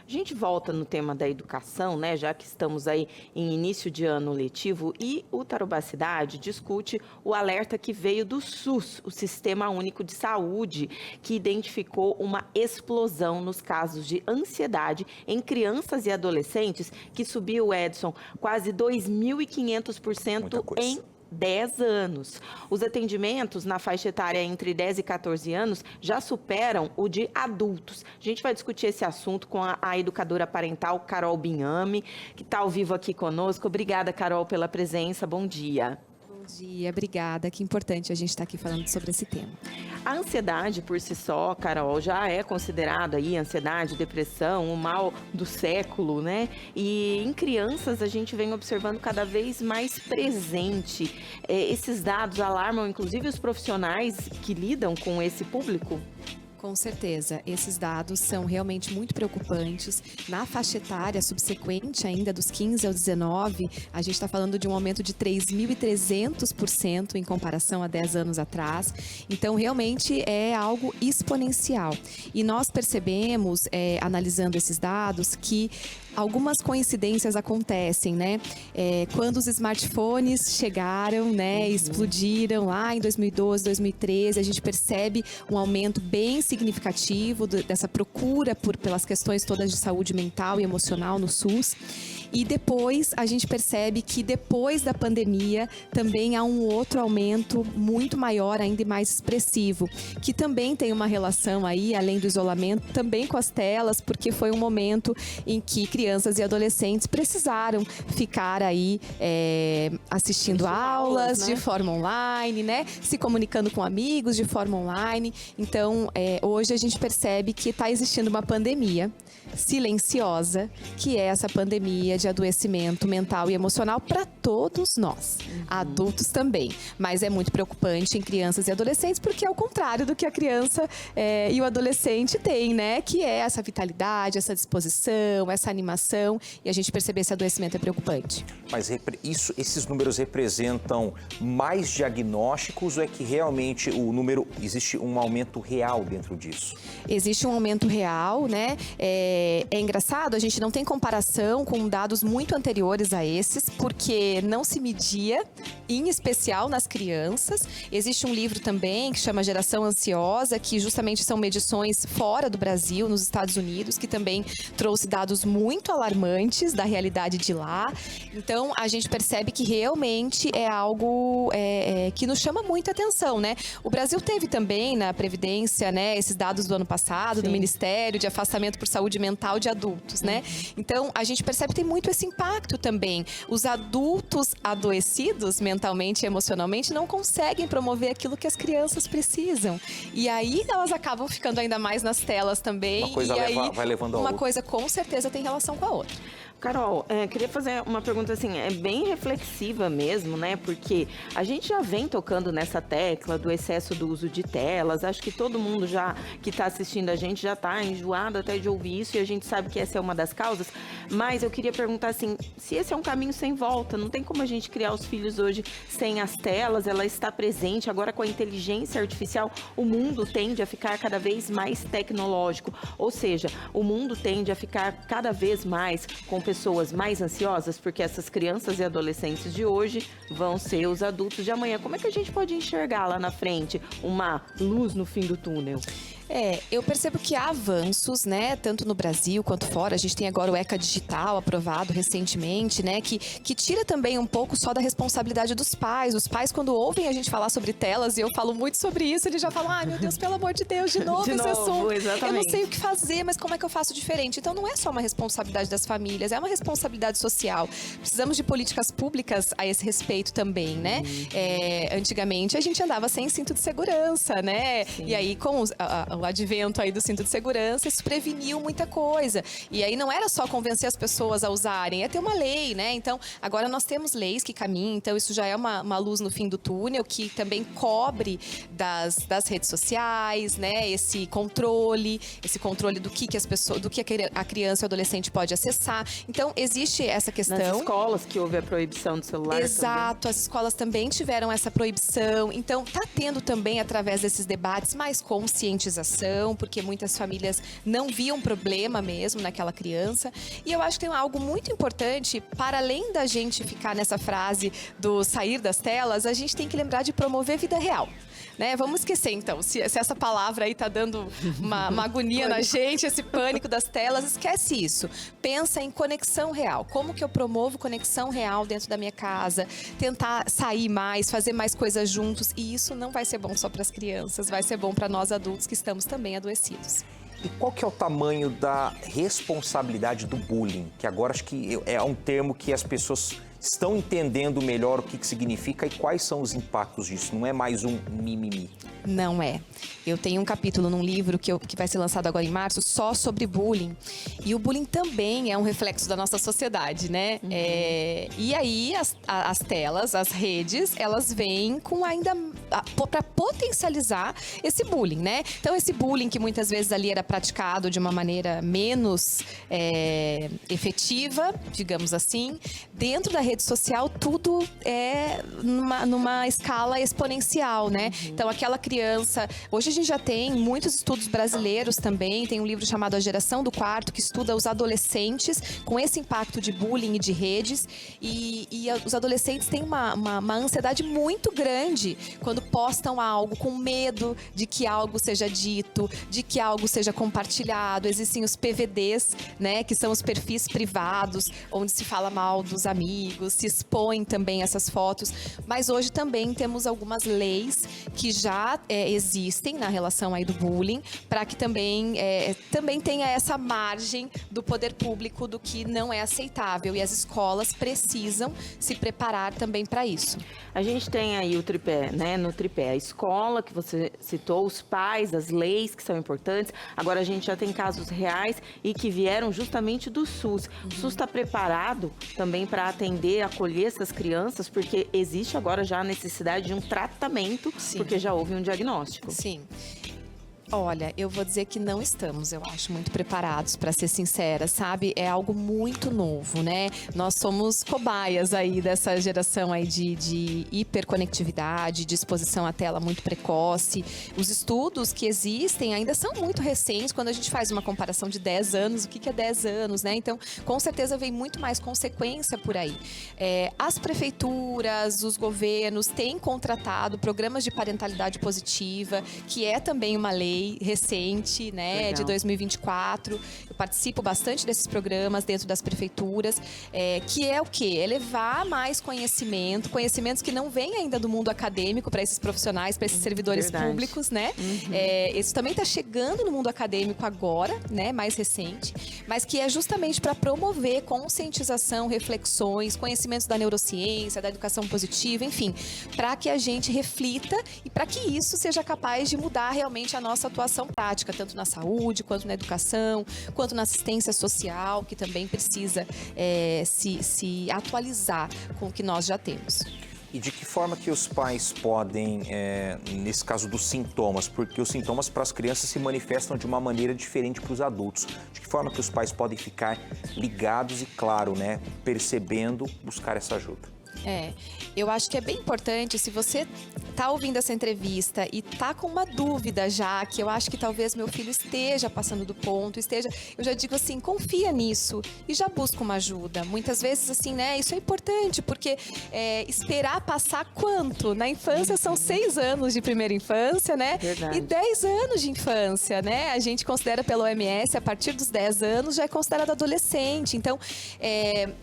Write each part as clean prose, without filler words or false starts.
A gente volta no tema da educação, né? Já que estamos aí em início de ano letivo, e o Tarobá Cidade discute o alerta que veio do SUS, o Sistema Único de Saúde, que identificou uma explosão nos casos de ansiedade em crianças e adolescentes, que subiu, Edson, quase 2.500% em 10 anos. Os atendimentos na faixa etária entre 10 e 14 anos já superam o de adultos. A gente vai discutir esse assunto com a educadora parental Carol Binhame, que está ao vivo aqui conosco. Obrigada, Carol, pela presença. Bom dia. Bom dia, obrigada. Que importante a gente estar aqui falando sobre esse tema. A ansiedade por si só, Carol, já é considerada aí ansiedade, depressão, o mal do século, né? E em crianças a gente vem observando cada vez mais presente. Esses dados alarmam, inclusive, os profissionais que lidam com esse público? Com certeza, esses dados são realmente muito preocupantes. Na faixa etária subsequente, ainda dos 15 aos 19, a gente está falando de um aumento de 3.300% em comparação a 10 anos atrás. Então, realmente é algo exponencial. E nós percebemos, analisando esses dados, que algumas coincidências acontecem, né? Quando os smartphones chegaram, né, explodiram lá em 2012, 2013, a gente percebe um aumento bem significativo dessa procura pelas questões todas de saúde mental e emocional no SUS. E depois a gente percebe que depois da pandemia também há um outro aumento muito maior, ainda mais expressivo, que também tem uma relação aí, além do isolamento, também com as telas, porque foi um momento em que crianças e adolescentes precisaram ficar aí assistindo aulas, né, de forma online, né? Se comunicando com amigos de forma online. Então, hoje a gente percebe que está existindo uma pandemia silenciosa, que é essa pandemia de adoecimento mental e emocional para todos nós, adultos também. Mas é muito preocupante em crianças e adolescentes, porque é o contrário do que a criança e o adolescente têm, né? Que é essa vitalidade, essa disposição, essa animação, e a gente perceber esse adoecimento é preocupante. Mas esses números representam mais diagnósticos ou é que realmente existe um aumento real dentro disso? Existe um aumento real, né? É engraçado, a gente não tem comparação com dados muito anteriores a esses, porque não se media, em especial nas crianças. Existe um livro também que chama Geração Ansiosa, que justamente são medições fora do Brasil, nos Estados Unidos, que também trouxe dados muito alarmantes da realidade de lá. Então, a gente percebe que realmente é algo que nos chama muita atenção, né? O Brasil teve também na Previdência, né, esses dados do ano passado, do Ministério de Afastamento por Saúde Mental de adultos, né? Então, a gente percebe que tem muito esse impacto também. Os adultos adoecidos mentalmente e emocionalmente não conseguem promover aquilo que as crianças precisam. E aí, elas acabam ficando ainda mais nas telas também. Uma coisa vai levando a outra. Uma coisa com certeza tem relação com a outra. Carol, queria fazer uma pergunta assim, bem reflexiva mesmo, né? Porque a gente já vem tocando nessa tecla do excesso do uso de telas. Acho que todo mundo que está assistindo a gente já está enjoado até de ouvir isso, e a gente sabe que essa é uma das causas. Mas eu queria perguntar assim, se esse é um caminho sem volta, não tem como a gente criar os filhos hoje sem as telas, ela está presente. Agora, com a inteligência artificial, o mundo tende a ficar cada vez mais tecnológico. Ou seja, o mundo tende a ficar cada vez mais com pessoas mais ansiosas, porque essas crianças e adolescentes de hoje vão ser os adultos de amanhã. Como é que a gente pode enxergar lá na frente uma luz no fim do túnel? Eu percebo que há avanços, né, tanto no Brasil quanto fora. A gente tem agora o ECA Digital aprovado recentemente, né, que tira também um pouco só da responsabilidade dos pais. Os pais, quando ouvem a gente falar sobre telas, e eu falo muito sobre isso, eles já falam, ai meu Deus, pelo amor de Deus, de novo esse assunto. Exatamente. Eu não sei o que fazer, mas como é que eu faço diferente? Então não é só uma responsabilidade das famílias, é uma responsabilidade social. Precisamos de políticas públicas a esse respeito também, né? Antigamente a gente andava sem cinto de segurança, né? Sim. E aí com o advento aí do cinto de segurança, isso preveniu muita coisa. E aí não era só convencer as pessoas a usarem, é ter uma lei, né? Então, agora nós temos leis que caminham, então isso já é uma luz no fim do túnel, que também cobre das redes sociais, né? Esse controle do que as pessoas, do que a criança e o adolescente pode acessar. Então, existe essa questão. Nas escolas que houve a proibição do celular. Exato, também. As escolas também tiveram essa proibição. Então, está tendo também, através desses debates, mais conscientização aceitação, porque muitas famílias não viam problema mesmo naquela criança. E eu acho que tem algo muito importante, para além da gente ficar nessa frase do sair das telas, a gente tem que lembrar de promover vida real. Né? Vamos esquecer, então, se essa palavra aí tá dando uma agonia na gente, esse pânico das telas, esquece isso. Pensa em conexão real. Como que eu promovo conexão real dentro da minha casa? Tentar sair mais, fazer mais coisas juntos. E isso não vai ser bom só para as crianças, vai ser bom para nós adultos que estamos também adoecidos. E qual que é o tamanho da responsabilidade do bullying? Que agora acho que é um termo que as pessoas estão entendendo melhor o que significa e quais são os impactos disso. Não é mais um mimimi. Não é. Eu tenho um capítulo num livro que vai ser lançado agora em março só sobre bullying. E o bullying também é um reflexo da nossa sociedade, né? E aí as telas, as redes, elas vêm com ainda para potencializar esse bullying, né? Então esse bullying que muitas vezes ali era praticado de uma maneira menos efetiva, digamos assim, dentro da rede social tudo é numa escala exponencial, né? Então aquela criança, hoje a gente já tem muitos estudos brasileiros também, tem um livro chamado A Geração do Quarto, que estuda os adolescentes com esse impacto de bullying e de redes, e os adolescentes têm uma ansiedade muito grande quando postam algo, com medo de que algo seja dito, de que algo seja compartilhado. Existem os PVDs, né, que são os perfis privados, onde se fala mal dos amigos, se expõem também essas fotos, mas hoje também temos algumas leis que já existem na relação aí do bullying, para que também tenha essa margem do poder público do que não é aceitável, e as escolas precisam se preparar também para isso. A gente tem aí o tripé, né? No tripé, a escola, que você citou, os pais, as leis que são importantes. Agora a gente já tem casos reais e que vieram justamente do SUS. O SUS está preparado também para atender, acolher essas crianças, porque existe agora já a necessidade de um tratamento, porque já houve um diagnóstico. Sim. Olha, eu vou dizer que não estamos, eu acho, muito preparados, para ser sincera, sabe? É algo muito novo, né? Nós somos cobaias aí dessa geração aí de hiperconectividade, de exposição à tela muito precoce. Os estudos que existem ainda são muito recentes. Quando a gente faz uma comparação de 10 anos, o que é 10 anos, né? Então, com certeza vem muito mais consequência por aí. As prefeituras, os governos têm contratado programas de parentalidade positiva, que é também uma lei recente, né, Legal. de 2024. Eu participo bastante desses programas dentro das prefeituras, que é o quê? É levar mais conhecimentos que não vêm ainda do mundo acadêmico para esses profissionais, para esses servidores públicos, né? Isso também está chegando no mundo acadêmico agora, né, mais recente, mas que é justamente para promover conscientização, reflexões, conhecimentos da neurociência, da educação positiva, enfim, para que a gente reflita e para que isso seja capaz de mudar realmente a nossa atuação prática, tanto na saúde, quanto na educação, quanto na assistência social, que também precisa se atualizar com o que nós já temos. E de que forma que os pais podem, nesse caso dos sintomas, porque os sintomas para as crianças se manifestam de uma maneira diferente para os adultos, de que forma que os pais podem ficar ligados e, claro, né, percebendo, buscar essa ajuda? Eu acho que é bem importante, se você tá ouvindo essa entrevista e tá com uma dúvida já, que eu acho que talvez meu filho esteja passando do ponto, eu já digo assim, confia nisso e já busca uma ajuda. Muitas vezes, assim, né, isso é importante, porque esperar passar quanto? Na infância são 6 anos de primeira infância, né? Verdade. E 10 anos de infância, né? A gente considera pela OMS, a partir dos 10 anos já é considerado adolescente. Então,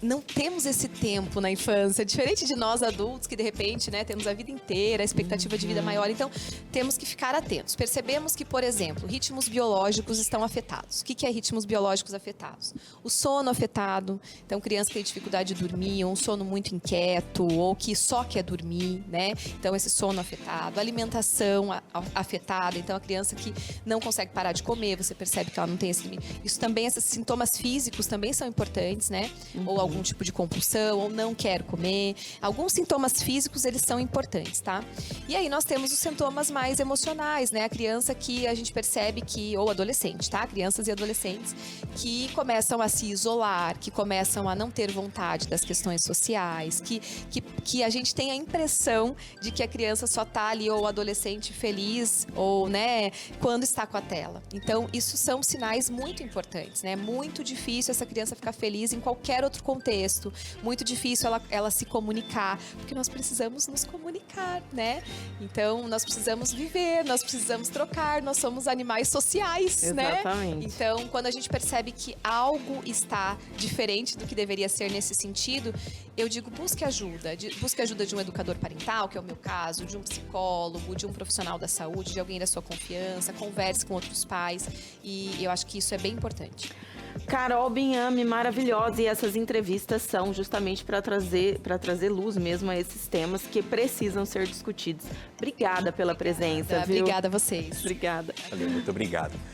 não temos esse tempo na infância, diferente de nós adultos, que de repente, né, temos a vida inteira, a expectativa de vida maior. Então, temos que ficar atentos. Percebemos que, por exemplo, ritmos biológicos estão afetados. O que é ritmos biológicos afetados? O sono afetado. Então, criança que tem dificuldade de dormir, ou um sono muito inquieto, ou que só quer dormir, né? Então, esse sono afetado. Alimentação afetada. Então, a criança que não consegue parar de comer, você percebe que ela não tem esse limite. Isso também, esses sintomas físicos também são importantes, né? Ou algum tipo de compulsão, ou não quer comer. alguns sintomas físicos, eles são importantes, tá? E aí nós temos os sintomas mais emocionais, né? A criança que a gente percebe que, ou adolescente, tá? Crianças e adolescentes que começam a se isolar, que começam a não ter vontade das questões sociais, que a gente tem a impressão de que a criança só tá ali, ou o adolescente feliz, ou, né, quando está com a tela. Então, isso são sinais muito importantes, né? Muito difícil essa criança ficar feliz em qualquer outro contexto, muito difícil ela se comunicar, porque nós precisamos nos comunicar, né? Então, nós precisamos viver, nós precisamos trocar, nós somos animais sociais, Exatamente. né? Então, quando a gente percebe que algo está diferente do que deveria ser nesse sentido, eu digo, busque ajuda de um educador parental, que é o meu caso, de um psicólogo, de um profissional da saúde, de alguém da sua confiança, converse com outros pais, e eu acho que isso é bem importante. Carol Binhame, maravilhosa, e essas entrevistas são justamente para trazer luz mesmo a esses temas que precisam ser discutidos. Obrigada pela presença, viu? Obrigada a vocês. Obrigada. Valeu, muito obrigado.